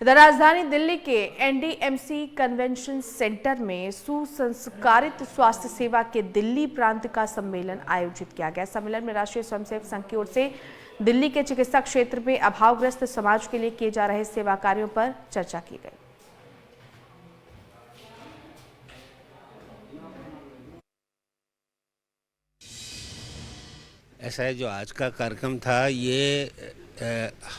इधर राजधानी दिल्ली के एनडीएमसी कन्वेंशन सेंटर में सुसंस्कारित स्वास्थ्य सेवा के दिल्ली प्रांत का सम्मेलन आयोजित किया गया। सम्मेलन में राष्ट्रीय स्वयंसेवक संघ की ओर से दिल्ली के चिकित्सा क्षेत्र में अभावग्रस्त समाज के लिए किए जा रहे सेवा कार्यों पर चर्चा की गई। ऐसा है, जो आज का कार्यक्रम था ये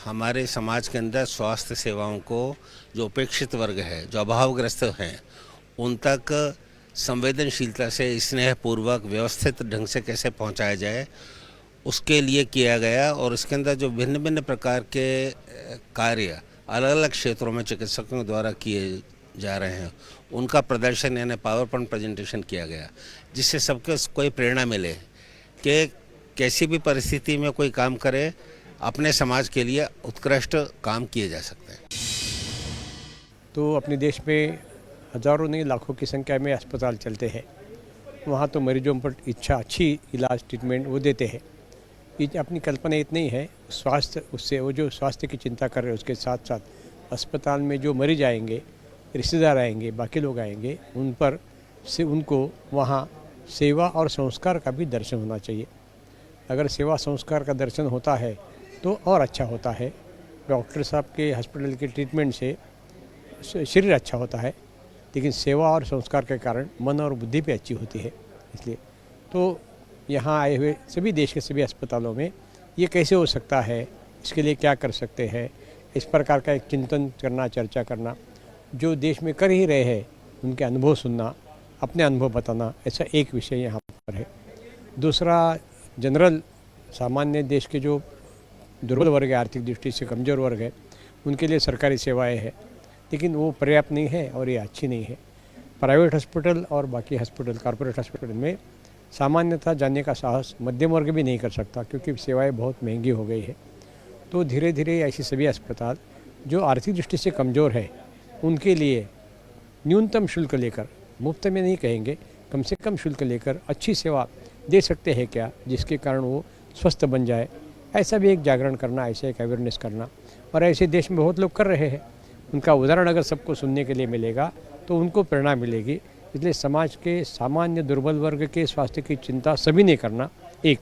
हमारे समाज के अंदर स्वास्थ्य सेवाओं को जो उपेक्षित वर्ग है, जो अभावग्रस्त हैं, उन तक संवेदनशीलता से स्नेहपूर्वक व्यवस्थित ढंग से कैसे पहुंचाया जाए उसके लिए किया गया। और इसके अंदर जो भिन्न भिन्न प्रकार के कार्य अलग अलग क्षेत्रों में चिकित्सकों द्वारा किए जा रहे हैं उनका प्रदर्शन यानी पावर पॉइंट प्रेजेंटेशन किया गया, जिससे सबको कोई प्रेरणा मिले कि कैसी भी परिस्थिति में कोई काम करे, अपने समाज के लिए उत्कृष्ट काम किए जा सकते हैं। तो अपने देश में हज़ारों नहीं लाखों की संख्या में अस्पताल चलते हैं। वहाँ तो मरीजों पर अच्छी इलाज ट्रीटमेंट वो देते हैं। अपनी कल्पना इतनी है स्वास्थ्य, उससे वो जो स्वास्थ्य की चिंता कर रहे हैं उसके साथ साथ अस्पताल में जो मरीज आएंगे, रिश्तेदार आएंगे, बाकी लोग आएंगे, उन पर से उनको वहाँ सेवा और संस्कार का भी दर्शन होना चाहिए। अगर सेवा संस्कार का दर्शन होता है तो और अच्छा होता है। डॉक्टर साहब के हॉस्पिटल के ट्रीटमेंट से शरीर अच्छा होता है, लेकिन सेवा और संस्कार के कारण मन और बुद्धि भी अच्छी होती है। इसलिए तो यहाँ आए हुए सभी देश के सभी अस्पतालों में ये कैसे हो सकता है, इसके लिए क्या कर सकते हैं, इस प्रकार का एक चिंतन करना, चर्चा करना, जो देश में कर ही रहे हैं उनके अनुभव सुनना, अपने अनुभव बताना, ऐसा एक विषय यहाँ पर है। दूसरा, जनरल सामान्य देश के जो दुर्बल वर्ग है, आर्थिक दृष्टि से कमज़ोर वर्ग है, उनके लिए सरकारी सेवाएं हैं, लेकिन वो पर्याप्त नहीं है और ये अच्छी नहीं है। प्राइवेट हॉस्पिटल और बाकी हॉस्पिटल, कॉर्पोरेट हॉस्पिटल में सामान्यतः जाने का साहस मध्यम वर्ग भी नहीं कर सकता, क्योंकि सेवाएं बहुत महंगी हो गई है। तो धीरे धीरे ऐसे सभी अस्पताल जो आर्थिक दृष्टि से कमज़ोर है उनके लिए न्यूनतम शुल्क लेकर, मुफ्त में नहीं कहेंगे, कम से कम शुल्क लेकर अच्छी सेवा दे सकते हैं क्या, जिसके कारण वो स्वस्थ बन जाए। ऐसा भी एक जागरण करना, ऐसा एक अवेयरनेस करना, और ऐसे देश में बहुत लोग कर रहे हैं। उनका उदाहरण अगर सबको सुनने के लिए मिलेगा तो उनको प्रेरणा मिलेगी। इसलिए समाज के सामान्य दुर्बल वर्ग के स्वास्थ्य की चिंता सभी ने करना एक,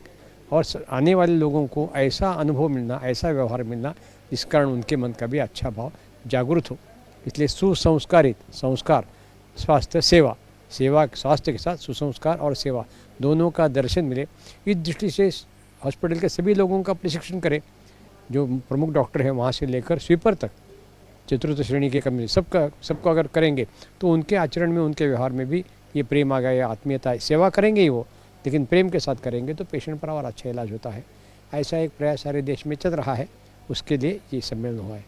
और आने वाले लोगों को ऐसा अनुभव मिलना, ऐसा व्यवहार मिलना जिस कारण उनके मन का भी अच्छा भाव जागृत हो। इसलिए सुसंस्कारित संस्कार, स्वास्थ्य सेवा, सेवा स्वास्थ्य के साथ सुसंस्कार और सेवा दोनों का दर्शन मिले, इस दृष्टि से हॉस्पिटल के सभी लोगों का प्रशिक्षण करें। जो प्रमुख डॉक्टर हैं वहाँ से लेकर स्वीपर तक, चतुर्थ श्रेणी के कर्मचारी, सबको अगर करेंगे तो उनके आचरण में, उनके व्यवहार में भी ये प्रेम आ गया, आत्मीयता, सेवा करेंगे ही वो, लेकिन प्रेम के साथ करेंगे तो पेशेंट पर और अच्छा इलाज होता है। ऐसा एक प्रयास सारे देश में चल रहा है, उसके लिए ये सम्मेलन हुआ है।